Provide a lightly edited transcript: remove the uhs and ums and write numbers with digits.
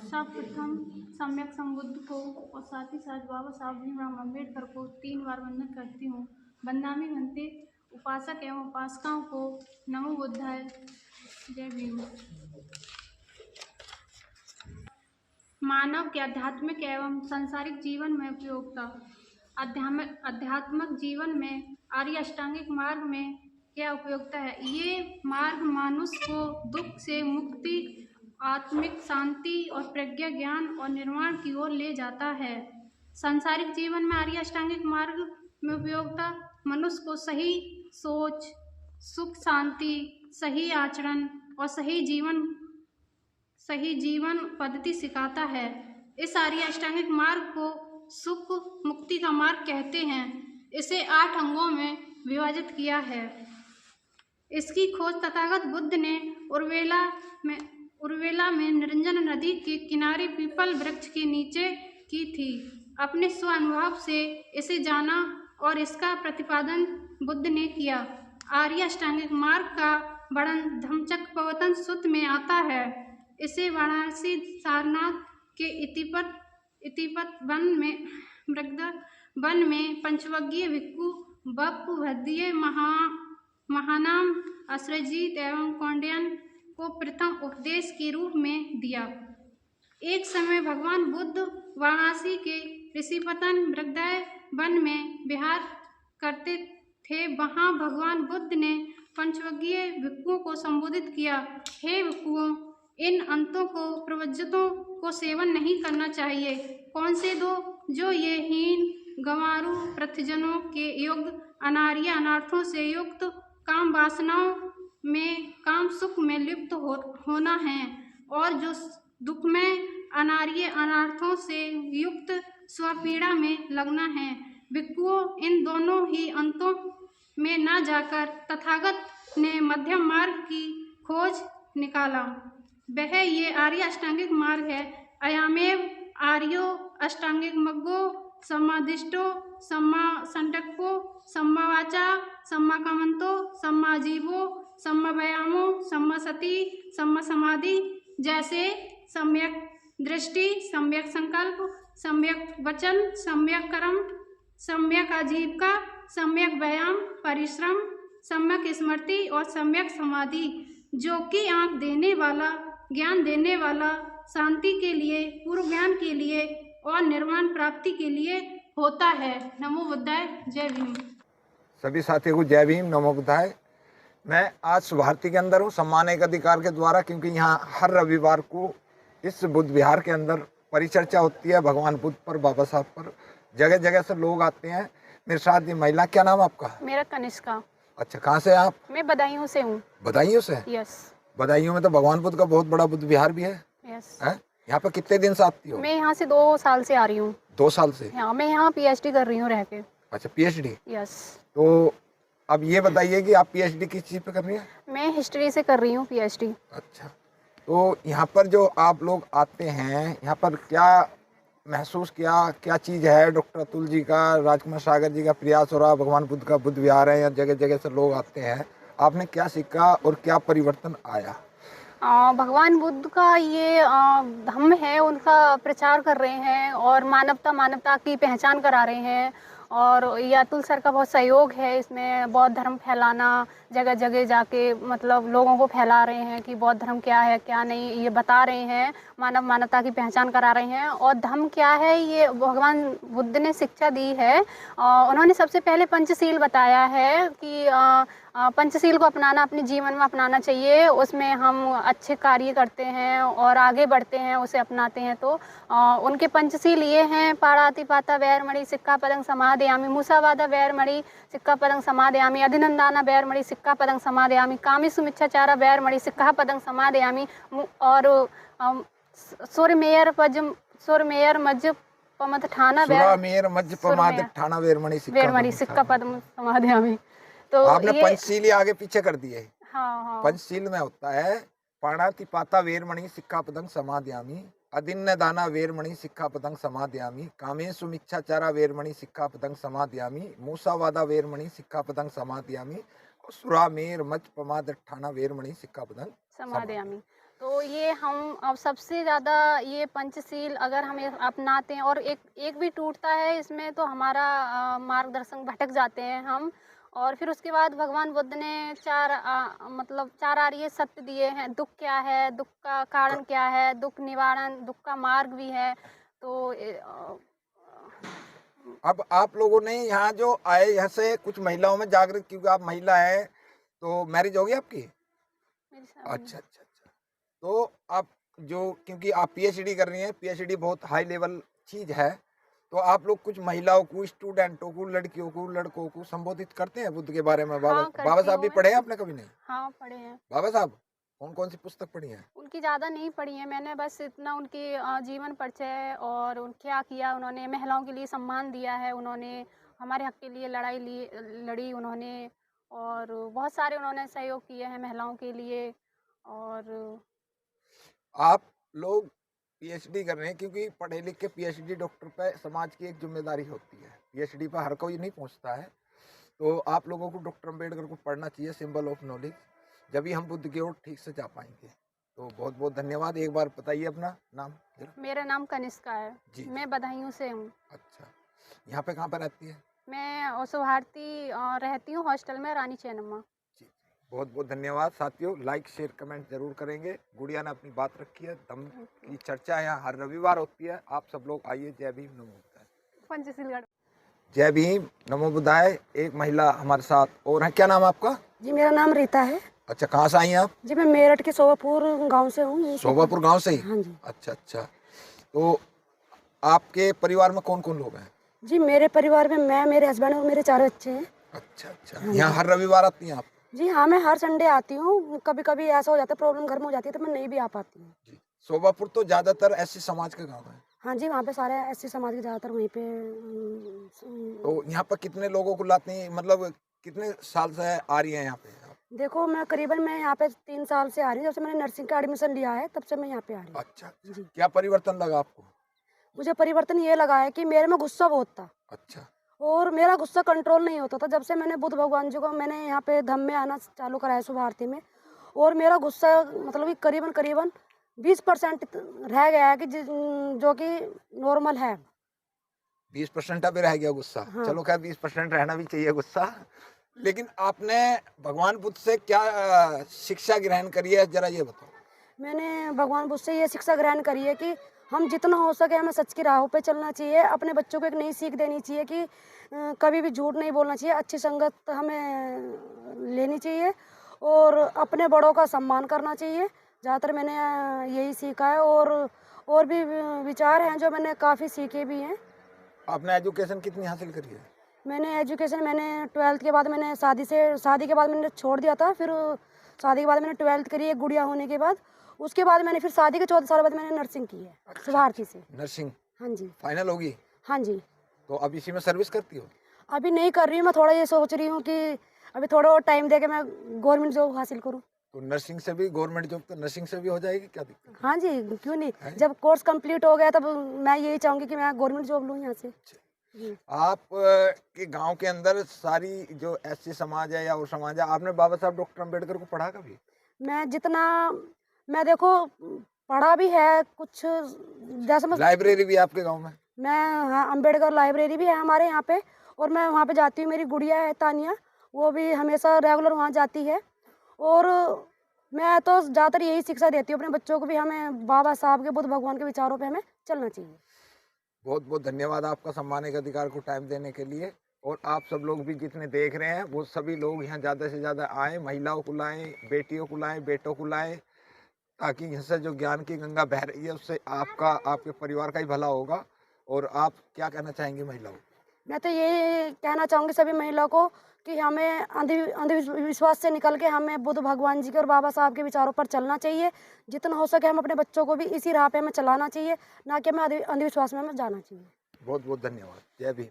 सर्वप्रथम सम्यक संबुद्ध को और साथ ही साथ बाबा साहब भीमराव अम्बेडकर को 3 बार वंदन करती हूँ। वंदामि भंते उपासक एवं उपासकाओं को नमो बुद्धाय, जय भीम। मानव के आध्यात्मिक एवं सांसारिक जीवन में उपयोगिता। आध्यात्मिक जीवन में आर्य अष्टांगिक मार्ग में क्या उपयोगिता है? ये मार्ग मनुष्य को दुख से मुक्ति, आत्मिक शांति और प्रज्ञा ज्ञान और निर्वाण की ओर ले जाता है। सांसारिक जीवन में आर्य अष्टांगिक मार्ग में उपयोगिता मनुष्य को सही सोच, सुख शांति, सही आचरण और सही जीवन पद्धति सिखाता है। इस आर्य अष्टांगिक मार्ग को सुख मुक्ति का मार्ग कहते हैं। इसे 8 अंगों में विभाजित किया है। इसकी खोज तथागत बुद्ध ने उर्वेला में निरंजन नदी के किनारे पीपल वृक्ष के नीचे की थी। अपने स्व अनुभव से इसे जाना और इसका प्रतिपादन बुद्ध ने किया। आर्य अष्टांगिक मार्ग का वर्णन धम्मचक्कप्रवर्तन सूत्र में आता है। इसे वाराणसी सारनाथ के इतिपत वन में पंचवग्गीय भिक्खु बप्पभद्दीय महानाम आश्रयजीत एवं कौंडिन्य को प्रथम उपदेश के रूप में दिया। एक समय भगवान बुद्ध वाराणसी के ऋषिपतन मृगदय वन में विहार करते थे। वहां भगवान बुद्ध ने पंचवग्गीय भिक्षुओं को संबोधित किया। हे भिक्षुओं, इन अंतों को प्रवज्जतों को सेवन नहीं करना चाहिए। कौन से दो? जो ये हीन गंवारू पृथ्वीजनों के युग अनार्य अनर्थों से युक्त काम वासनाओं में काम सुख में लिप्त होना है और जो दुखमय अनार्य अनर्थों से युक्त स्वपीड़ा में लगना है। भिक्षुओं, इन दोनों ही अंतों में न जाकर तथागत ने मध्यम मार्ग की खोज निकाला। वह ये आर्य अष्टांगिक मार्ग है। अयमेव आर्यो अष्टांगिक मग्गो सम्मादिष्टो सम्मा संकल्पो सम्मा वाचा सम्मा कामंतो सम्मा जीवो सम्मा व्यायामो सम्मा सति सम्मा समाधि। जैसे सम्यक दृष्टि, सम्यक संकल्प, सम्यक वचन, सम्यक कर्म, सम्यक आजीविका, सम्यक व्यायाम परिश्रम, सम्यक स्मृति और सम्यक समाधि, जो कि आँख देने वाला, ज्ञान देने वाला, शांति के लिए, पूर्व ज्ञान के लिए और निर्वाण प्राप्ति के लिए होता है। नमो बुद्धाय, जय भीम। सभी साथियों को जय भीम, नमो बुद्धाय। मैं आज भारती के अंदर हूँ सम्मान एक अधिकार के द्वारा, क्योंकि यहाँ हर रविवार को इस बुद्ध विहार के अंदर परिचर्चा होती है भगवान बुद्ध पर, बाबा साहब पर। जगह जगह से लोग आते हैं। मेरे साथ ये महिला, क्या नाम आपका? मेरा कनिष्का। अच्छा, कहाँ से आप? मैं बदायूं से हूँ। बदायूं से? यस। बदायूं में तो भगवान बुद्ध का बहुत बड़ा बुद्ध विहार भी है। यस। यहाँ पर कितने दिन से आती हो? मैं यहाँ से 2 साल से आ रही हूँ। 2 साल से? हाँ, मैं यहाँ PhD कर रही हूँ रह के। अच्छा, PhD? यस। तो अब ये बताइए कि आप PhD किस चीज़ पे कर रही हैं? मैं हिस्ट्री से कर रही हूँ PhD। अच्छा, तो यहाँ पर जो आप लोग आते हैं, यहाँ पर क्या महसूस किया, क्या चीज़ है? डॉक्टर अतुल जी का, राजकुमार सागर जी का प्रयास हो रहा, भगवान बुद्ध का बुद्ध विहार है, या जगह जगह से लोग आते हैं। आपने क्या सीखा और क्या परिवर्तन आया? भगवान बुद्ध का ये धम्म है, उनका प्रचार कर रहे हैं और मानवता की पहचान करा रहे हैं। और ये अतुल सर का बहुत सहयोग है इसमें। बौद्ध धर्म फैलाना, जगह जगह जाके मतलब लोगों को फैला रहे हैं कि बौद्ध धर्म क्या है क्या नहीं, ये बता रहे हैं। मानवता की पहचान करा रहे हैं। और धम्म क्या है, ये भगवान बुद्ध ने शिक्षा दी है। उन्होंने सबसे पहले पंचशील बताया है कि पंचशील को अपनाना, अपने जीवन में अपनाना चाहिए। उसमें हम अच्छे कार्य करते हैं और आगे बढ़ते हैं, उसे अपनाते हैं तो उनके पंचशील ये हैं: पाणातिपाता वैरमणि सिक्खापदं समादयामि, मूसावादा वैरमणि सिक्खापदं समादयामि, अधिनंदाना वैरमणि सिक्खापदं समादयामि, कामेषु मिच्छाचारा वैरमणि सिक्खापदं समादयामि, और सुरमेयर मज्ज पमत ठाना वैरमणि सिक्खापदं समादयामि। तो आपने पंचशील आगे पीछे कर दिए। हाँ। पंचशील में होता है पाणातिपाता वैरमणि सिक्खापदं समादयामि, अदिन्नदाना वैरमणि सिक्खापदं समादयामि, कामेषु मिच्छाचारा वैरमणि सिक्खापदं समादयामि, मूसावादा वैरमणि सिक्खापदं समादयामि, और सुरामेर मज्ज पमादठाना वैरमणि सिक्खापदं समादयामि। तो ये हम अब सबसे ज़्यादा ये पंचशील अगर हम ये अपनाते हैं और एक भी टूटता है इसमें तो हमारा मार्गदर्शन भटक जाते हैं हम। और फिर उसके बाद भगवान बुद्ध ने मतलब 4 आर्य सत्य दिए हैं। दुःख क्या है, दुःख का कारण क्या है, दुःख निवारण, दुःख का मार्ग भी है। तो अब आप लोगों ने यहाँ जो आए, यहाँ से कुछ महिलाओं में जागृत, क्योंकि आप महिला है, तो मैरिज होगी आपकी? मेरी शादी अच्छा अच्छा अच्छा। तो आप जो, क्योंकि आप पीएचडी कर रही हैं, पीएचडी बहुत हाई लेवल चीज है, तो आप लोग कुछ महिलाओं को, स्टूडेंटों को, लड़कियों को, लड़कों को संबोधित करते हैं बुद्ध के बारे में? बाबा हाँ, करती बाबा साहब भी हूँ मैं। पढ़े हैं आपने कभी? नहीं। हाँ, पढ़े हैं। बाबा साहब कौन कौन सी पुस्तक पढ़ी है? उनकी ज़्यादा नहीं पढ़ी है मैंने, बस इतना उनकी जीवन परिचय और क्या किया उन्होंने, महिलाओं के लिए सम्मान दिया है उन्होंने, हमारे हक के लिए लड़ी उन्होंने, और बहुत सारे उन्होंने सहयोग किए हैं महिलाओं के लिए। और आप लोग पीएचडी कर रहे हैं, क्योंकि पढ़े लिख के पीएचडी डॉक्टर पे समाज की एक जिम्मेदारी होती है। पीएचडी पर हर कोई नहीं पहुंचता है, तो आप लोगों को डॉक्टर अम्बेडकर को पढ़ना चाहिए, सिंबल ऑफ नॉलेज, जब भी हम बुद्ध की ओर ठीक से जा पाएंगे। तो बहुत बहुत धन्यवाद। एक बार बताइए अपना नाम जरा। मेरा नाम कनिष्का है जी। मैं बदायूं से हूँ। अच्छा, यहाँ पे कहाँ पर रहती है? मैं ओशो भारती रहती हूँ हॉस्टल में, रानी चैनम्मा। जी, बहुत बहुत धन्यवाद। साथियों, लाइक शेयर कमेंट जरूर करेंगे। गुड़िया ने अपनी बात रखी है, दम की चर्चा यहाँ हर रविवार होती है। आप सब लोग आइए। जय भीम, नमो बुद्धाय। पंचशील। जय भीम, नमो बुद्धाय। एक महिला हमारे साथ और है। क्या नाम है आपका? जी, मेरा नाम रीता है। अच्छा, कहाँ से आई हैं आप? जी, मैं मेरठ के शोभापुर गांव से हूँ। शोभापुर गांव से ही? हाँ जी। अच्छा अच्छा। तो आपके परिवार में कौन कौन लोग हैं? जी, मेरे परिवार में मैं, मेरे हस्बैंड और मेरे 4 बच्चे हैं। अच्छा अच्छा। यहाँ हर रविवार आती हैं आप? जी हाँ, मैं हर संडे आती हूँ। कभी कभी ऐसा हो जाता है, प्रॉब्लम घर में हो जाती है तो मैं नहीं भी आ पाती हूँ। जी। शोभापुर तो ज्यादातर एससी समाज का गाँव है। हाँ जी, वहाँ पे सारे एससी समाज के ज़्यादातर वहीं पे। तो यहाँ पर कितने लोगों को लाते हैं, मतलब कितने साल से आ रही हैं यहाँ पे? देखो, मैं यहाँ पे 3 साल से आ रही हूँ। जब से मैंने नर्सिंग का एडमिशन लिया है तब से मैं यहाँ पे आ रही हूँ। अच्छा जी। क्या परिवर्तन लगा आपको? मुझे परिवर्तन ये लगा है कि मेरे में गुस्सा बहुत था। अच्छा। और मेरा गुस्सा कंट्रोल नहीं होता था। जब से मैंने बुद्ध भगवान जी को मैंने यहाँ पे धम्म में आना चालू कराया शुभ आरती में, और मेरा गुस्सा मतलब कि करीबन 20% रह गया है कि जो कि नॉर्मल है। 20% अभी रह गया गुस्सा? हाँ। चलो खैर, 20% रहना भी चाहिए गुस्सा। लेकिन आपने भगवान बुद्ध से क्या शिक्षा ग्रहण करी है, जरा ये बताओ। मैंने भगवान बुद्ध से ये शिक्षा ग्रहण करी है कि हम जितना हो सके हमें सच की राहों पे चलना चाहिए। अपने बच्चों को एक नई सीख देनी चाहिए कि कभी भी झूठ नहीं बोलना चाहिए, अच्छी संगत हमें लेनी चाहिए और अपने बड़ों का सम्मान करना चाहिए। ज़्यादातर मैंने यही सीखा है, और भी विचार हैं जो मैंने काफ़ी सीखे भी हैं। आपने एजुकेशन कितनी हासिल करी है? मैंने 12th के बाद मैंने शादी के बाद मैंने छोड़ दिया था। फिर शादी के बाद मैंने 12th करी, एक गुड़िया होने के बाद। उसके बाद मैंने फिर शादी के 14 साल बाद मैंने नर्सिंग की है। अच्छा, शुभ आरती से। नर्सिंग हाँ जी। फाइनल होगी? हाँ जी। तो अब इसी में सर्विस करती हो? अभी नहीं कर रही हूँ, मैं थोड़ा ये सोच रही हूँ कि अभी थोड़ा और टाइम दे के मैं गवर्नमेंट जॉब हासिल करूँ। तो नर्सिंग से भी, गवर्नमेंट जॉब तो नर्सिंग से भी हो जाएगी, क्या दिक्कत है? हाँ जी, क्यों नहीं। जब कोर्स कंप्लीट हो गया तब मैं यही चाहूँगी कि मैं गवर्नमेंट जॉब लूँ यहाँ से। आप के गांव के अंदर सारी जो एससी समाज है या वो समाज है, आपने बाबा साहब डॉक्टर अम्बेडकर को पढ़ा कभी? मैं देखो पढ़ा भी है कुछ, जैसे लाइब्रेरी भी आपके गांव में? हाँ, अम्बेडकर लाइब्रेरी भी है हमारे यहाँ पे, और मैं वहाँ पे जाती हूँ। मेरी गुड़िया है तानिया, वो भी हमेशा रेगुलर वहाँ जाती है। और मैं तो ज़्यादातर यही शिक्षा देती हूँ अपने बच्चों को भी, हमें बाबा साहब के, बुद्ध भगवान के विचारों पे हमें चलना चाहिए। बहुत बहुत धन्यवाद आपका सम्मानित अधिकार को टाइम देने के लिए। और आप सब लोग भी जितने देख रहे हैं, वो सभी लोग यहाँ ज़्यादा से ज़्यादा आएँ, महिलाओं को लाएँ, बेटियों को लाएँ, बेटों को लाएँ, ताकि यहाँ से जो ज्ञान की गंगा बह रही है उससे आपका, आपके परिवार का ही भला होगा। और आप क्या कहना चाहेंगे महिलाओं? मैं तो ये कहना चाहूँगी सभी महिलाओं को कि हमें अंधविश्वास से निकल के हमें बुद्ध भगवान जी के और बाबा साहब के विचारों पर चलना चाहिए। जितना हो सके हम अपने बच्चों को भी इसी राह पे हमें चलाना चाहिए, ना कि हमें अंधविश्वास में हमें जाना चाहिए। बहुत बहुत धन्यवाद। जय भीम।